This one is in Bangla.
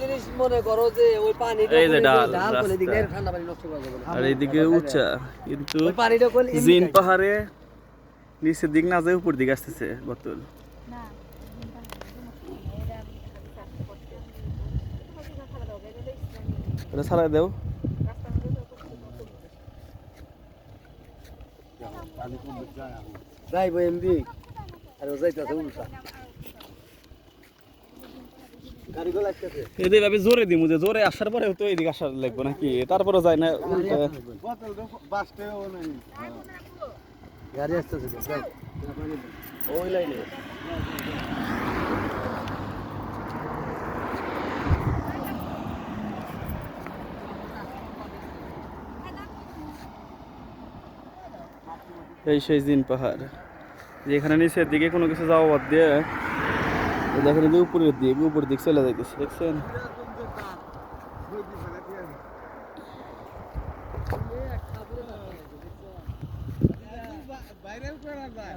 জিনিস মনে করো যে ওই পানিটা এই যে ডাল ঢাল করে দিলে রাস্তা। ঠান্ডা পানি নষ্ট করা যাবে না। আর এইদিকে উঁচা, কিন্তু ওই পানিটা কোন জিন পাহাড়ে নিচের দিক না যায় উপর দিকে আসতেছে বোতল। এটা ছাড়াই দেও। যাইবো এমবি আর ও যাইতাছে উল্টা গাড়িগুলো আসতেছে এদিকে ভাবে জোরে দিমু, যে জোরে আসার পরে তো এদিকে আসার লাগবে নাকি, তারপরে যায় না উল্টা। গাড়ি আসতেছে যাও ওই লাইনে এই সেই জিন পাহাড়, যেখানে নিচের দিকে কোনো কিছু যাওয়া বাদ দিয়ে দেখেন যে উপরের দিক, উপর দিক চলে যাইতেছে, দেখছেন? ভাইরাল করা যায়